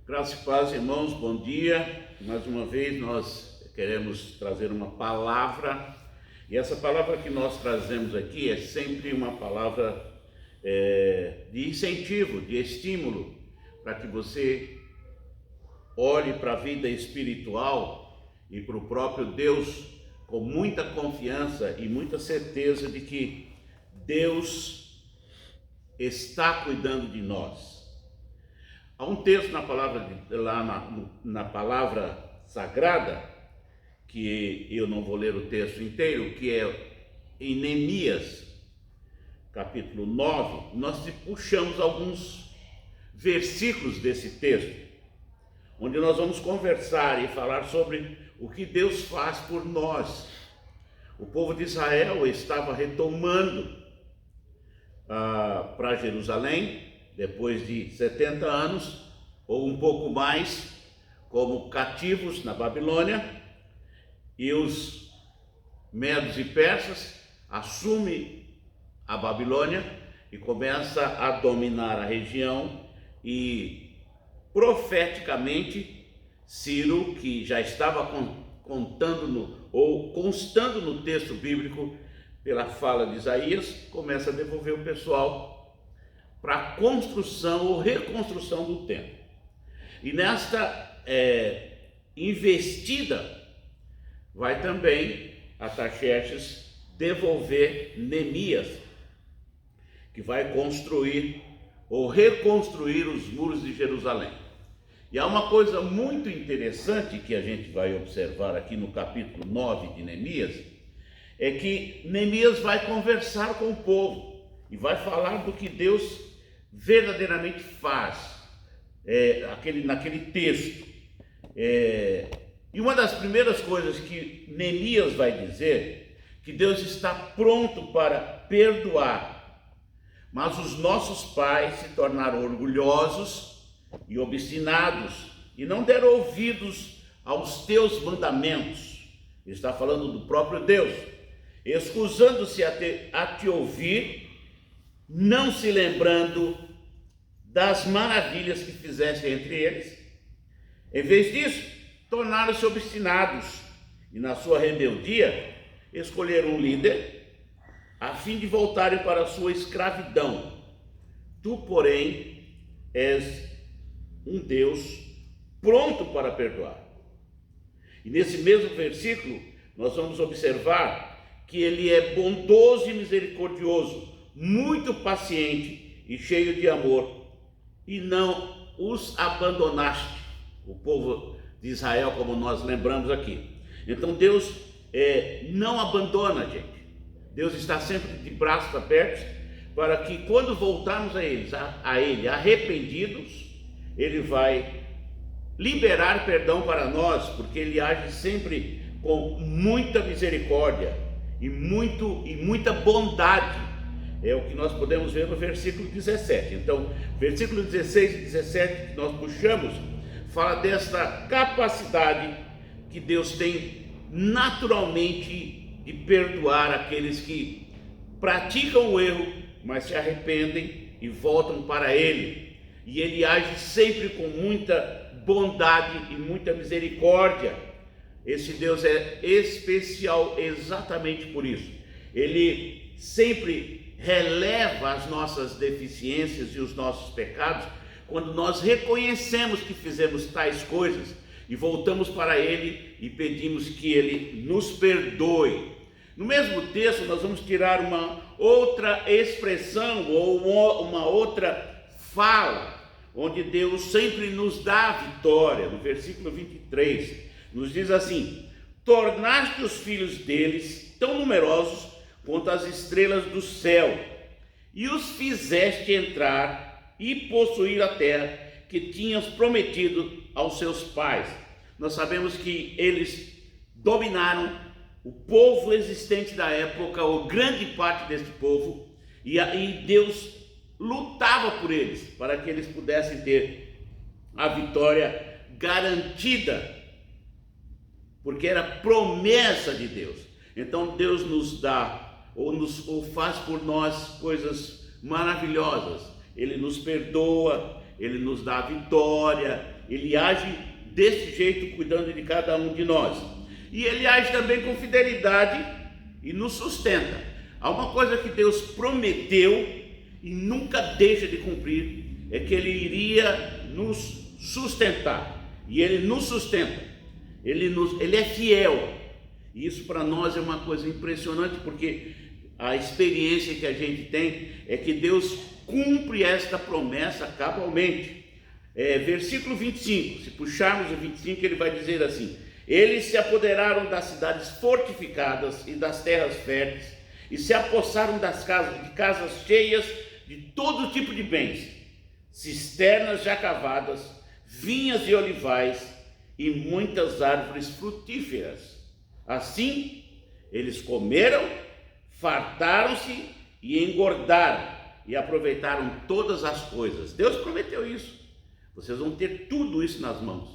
Graça e paz, irmãos, bom dia. Mais uma vez nós queremos trazer uma palavra, e essa palavra que nós trazemos aqui é sempre uma palavra de incentivo, de estímulo, para que você olhe para a vida espiritual e para o próprio Deus com muita confiança e muita certeza de que Deus está cuidando de nós. Há um texto na palavra, na palavra sagrada, que eu não vou ler o texto inteiro, que é em Neemias, capítulo 9, nós puxamos alguns versículos desse texto, onde nós vamos conversar e falar sobre o que Deus faz por nós. O povo de Israel estava retomando para Jerusalém, depois de 70 anos, ou um pouco mais, como cativos na Babilônia, e os medos e persas assumem a Babilônia e começa a dominar a região, e profeticamente Ciro, que já estava constando no texto bíblico pela fala de Isaías, começa a devolver o pessoal para a construção ou reconstrução do templo. E nesta investida vai também Artaxerxes devolver Neemias, que vai construir ou reconstruir os muros de Jerusalém. E há uma coisa muito interessante que a gente vai observar aqui no capítulo 9 de Neemias, é que Neemias vai conversar com o povo e vai falar do que Deus verdadeiramente faz naquele texto. E uma das primeiras coisas que Neemias vai dizer, que Deus está pronto para perdoar, mas os nossos pais se tornaram orgulhosos e obstinados e não deram ouvidos aos teus mandamentos. Ele está falando do próprio Deus, escusando-se a te ouvir, não se lembrando das maravilhas que fizeste entre eles. Em vez disso, tornaram-se obstinados e, na sua rebeldia, escolheram um líder a fim de voltarem para a sua escravidão. Tu, porém, és um Deus pronto para perdoar. E nesse mesmo versículo, nós vamos observar que ele é bondoso e misericordioso, muito paciente e cheio de amor, e não os abandonaste, o povo de Israel, como nós lembramos aqui. Então Deus não abandona a gente. Deus está sempre de braços abertos para que, quando voltarmos a Ele arrependidos, Ele vai liberar perdão para nós, porque Ele age sempre com muita misericórdia e muita bondade. É o que nós podemos ver no versículo 17. Então, versículo 16 e 17 que nós puxamos, fala desta capacidade que Deus tem naturalmente de perdoar aqueles que praticam o erro, mas se arrependem e voltam para Ele. E Ele age sempre com muita bondade e muita misericórdia. Esse Deus é especial exatamente por isso. Ele sempre releva as nossas deficiências e os nossos pecados quando nós reconhecemos que fizemos tais coisas e voltamos para Ele e pedimos que Ele nos perdoe. No mesmo texto nós vamos tirar uma outra expressão ou uma outra fala, onde Deus sempre nos dá a vitória. No versículo 23 nos diz assim: tornaste os filhos deles tão numerosos quanto as estrelas do céu, e os fizeste entrar e possuir a terra que tinhas prometido aos seus pais. Nós sabemos que eles dominaram o povo existente da época, ou grande parte desse povo, e Deus lutava por eles, para que eles pudessem ter a vitória garantida, porque era promessa de Deus. Então Deus nos dá ou faz por nós coisas maravilhosas. Ele nos perdoa, Ele nos dá a vitória, ele age desse jeito, cuidando de cada um de nós. E ele age também com fidelidade e nos sustenta. Há uma coisa que Deus prometeu e nunca deixa de cumprir, é que ele iria nos sustentar. E ele nos sustenta, ele é fiel. E isso para nós é uma coisa impressionante, porque a experiência que a gente tem é que Deus cumpre esta promessa cabalmente. Versículo 25, se puxarmos o 25, ele vai dizer assim: eles se apoderaram das cidades fortificadas e das terras férteis, e se apossaram das casas cheias de todo tipo de bens, cisternas já cavadas, vinhas e olivais e muitas árvores frutíferas. Assim, eles comeram, fartaram-se e engordaram, e aproveitaram todas as coisas. Deus prometeu isso. Vocês vão ter tudo isso nas mãos.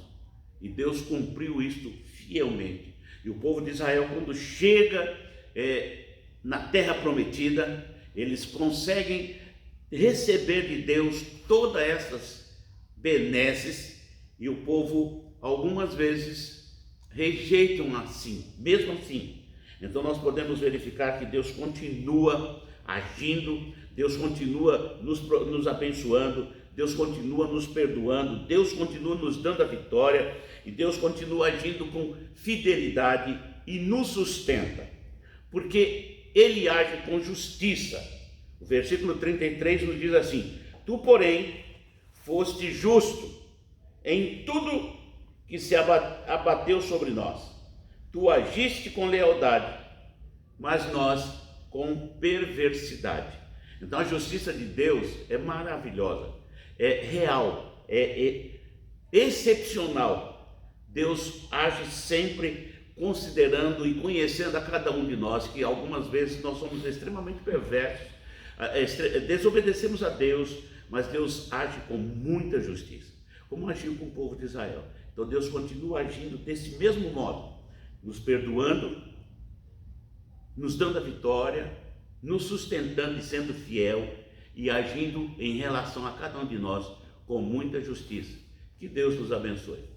E Deus cumpriu isto fielmente. E o povo de Israel, quando chega na terra prometida, eles conseguem receber de Deus todas essas benesses, e o povo algumas vezes rejeitam assim, mesmo assim. Então nós podemos verificar que Deus continua agindo, Deus continua nos abençoando, Deus continua nos perdoando, Deus continua nos dando a vitória, e Deus continua agindo com fidelidade e nos sustenta, porque Ele age com justiça. O versículo 33 nos diz assim: tu, porém, foste justo em tudo que se abateu sobre nós. Tu agiste com lealdade, mas nós com perversidade. Então a justiça de Deus é maravilhosa, é real, é excepcional. Deus age sempre considerando e conhecendo a cada um de nós, que algumas vezes nós somos extremamente perversos, desobedecemos a Deus, mas Deus age com muita justiça, como agiu com o povo de Israel. Então Deus continua agindo desse mesmo modo, nos perdoando, nos dando a vitória, nos sustentando e sendo fiel, e agindo em relação a cada um de nós com muita justiça. Que Deus nos abençoe.